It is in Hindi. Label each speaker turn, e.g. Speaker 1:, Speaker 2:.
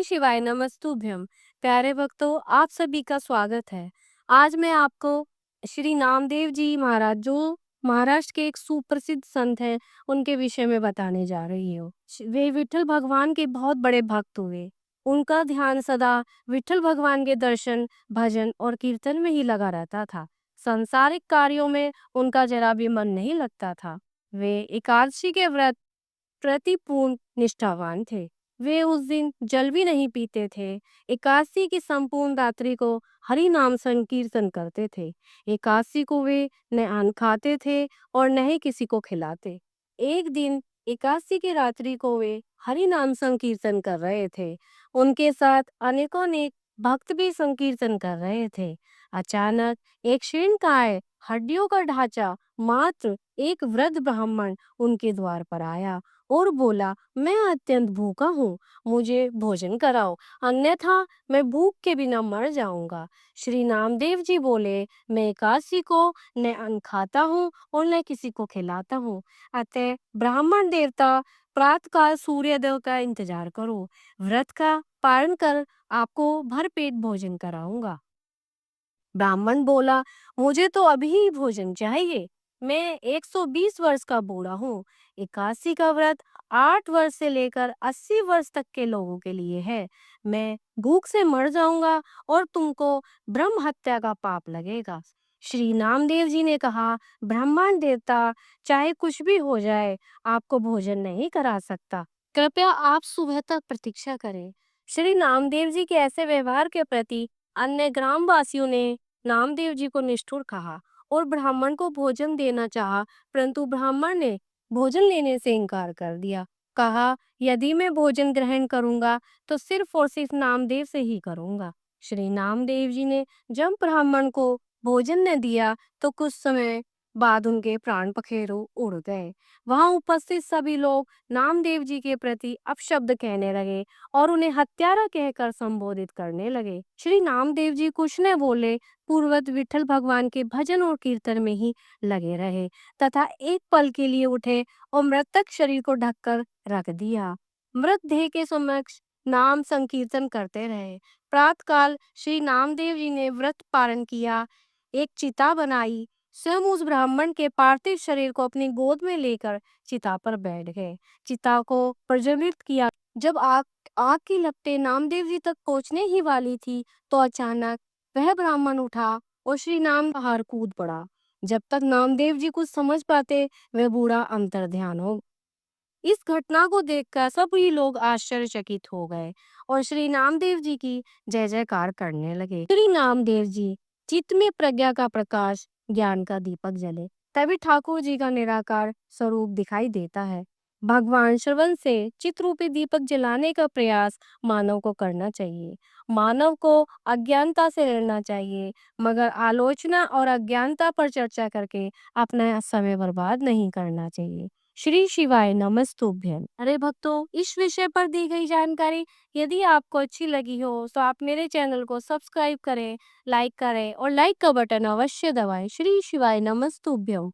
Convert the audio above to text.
Speaker 1: शिवाय नमस्तुभ्यम। प्यारे भक्तों, आप सभी का स्वागत है। आज मैं आपको श्री नामदेव जी महाराज, जो महाराष्ट्र के एक सुप्रसिद्ध संत हैं, उनके विषय में बताने जा रही हूँ। वे विठल भगवान के बहुत बड़े भक्त हुए। उनका ध्यान सदा विठल भगवान के दर्शन, भजन और कीर्तन में ही लगा रहता था। सांसारिक कार्यों में उनका जरा भी मन नहीं लगता था। वे एकादशी के व्रत प्रति पूर्ण निष्ठावान थे। वे उस दिन जल भी नहीं पीते थे। एकादशी की संपूर्ण रात्रि को हरि नाम संकीर्तन करते थे। एकादशी को वे न अन्न खाते थे और न ही किसी को खिलाते। एक दिन एकादशी की रात्रि को वे हरि नाम संकीर्तन कर रहे थे। उनके साथ अनेकों ने भक्त भी संकीर्तन कर रहे थे। अचानक एक क्षीणकाय, हड्डियों का ढांचा मात्र एक वृद्ध ब्राह्मण उनके द्वार पर आया और बोला, मैं अत्यंत भूखा हूँ, मुझे भोजन कराओ, अन्यथा मैं भूख के बिना मर जाऊंगा। श्री नामदेव जी बोले, मैं एकादशी को न अन्न खाता हूँ और न किसी को खिलाता हूँ। अतः ब्राह्मण देवता, प्रातःकाल सूर्योदय का इंतजार करो, व्रत का पालन कर आपको भरपेट भोजन कराऊंगा। ब्राह्मण बोला, मुझे तो अभी ही भोजन चाहिए, मैं 120 वर्ष का बूढ़ा हूँ। एकादशी का व्रत 8 वर्ष से लेकर 80 वर्ष तक के लोगों के लिए है। मैं भूख से मर जाऊंगा और तुमको ब्रह्म हत्या का पाप लगेगा। श्री नामदेव जी ने कहा, ब्राह्मण देवता, चाहे कुछ भी हो जाए, आपको भोजन नहीं करा सकता, कृपया आप सुबह तक प्रतीक्षा करें। श्री नामदेव जी के ऐसे व्यवहार के प्रति अन्य ग्रामवासियों ने नामदेव जी को निष्ठुर कहा और ब्राह्मण को भोजन देना चाहा, परंतु ब्राह्मण ने भोजन लेने से इनकार कर दिया। कहा, यदि मैं भोजन ग्रहण करूंगा तो सिर्फ और सिर्फ नामदेव से ही करूंगा। श्री नामदेव जी ने जब ब्राह्मण को भोजन न दिया तो कुछ समय बाद उनके प्राण पखेरु उड़ गए। वहां उपस्थित सभी लोग नामदेव जी के प्रति अपशब्द कहने लगे और उन्हें हत्यारा कहकर संबोधित करने लगे। श्री नामदेव जी कुछ न बोले, पूर्वत विठल भगवान के भजन और कीर्तन में ही लगे रहे तथा एक पल के लिए उठे और मृतक शरीर को ढककर रख दिया। मृतदेह के समक्ष नाम संकीर्तन करते रहे। प्रातःकाल श्री नामदेव जी ने व्रत पारण किया, एक चिता बनाई, स्वयं उस ब्राह्मण के पार्थिव शरीर को अपनी गोद में लेकर चिता पर बैठ गए। चिता को प्रज्वलित किया। जब आग आग की लपटें नामदेव जी तक पहुंचने ही वाली थी तो अचानक वह ब्राह्मण उठा और श्री नाम बाहर कूद पड़ा। जब तक नामदेव जी कुछ समझ पाते, वह बूढ़ा अंतर ध्यान हो। इस घटना को देखकर सभी लोग आश्चर्यचकित हो गए और श्री नामदेव जी की जय जयकार करने लगे। श्री नामदेव जी चित्त में प्रज्ञा का प्रकाश, ज्ञान का दीपक जले, तभी ठाकुर जी का निराकार स्वरूप दिखाई देता है। भगवान श्रवण से चित्त रूपी दीपक जलाने का प्रयास मानव को करना चाहिए। मानव को अज्ञानता से लड़ना चाहिए, मगर आलोचना और अज्ञानता पर चर्चा करके अपना समय बर्बाद नहीं करना चाहिए। श्री शिवाय नमस्तुभ्यम। अरे भक्तों, इस विषय पर दी गई जानकारी यदि आपको अच्छी लगी हो तो आप मेरे चैनल को सब्सक्राइब करें, लाइक करें और लाइक का बटन अवश्य दबाएं। श्री शिवाय नमस्तुभ्यम।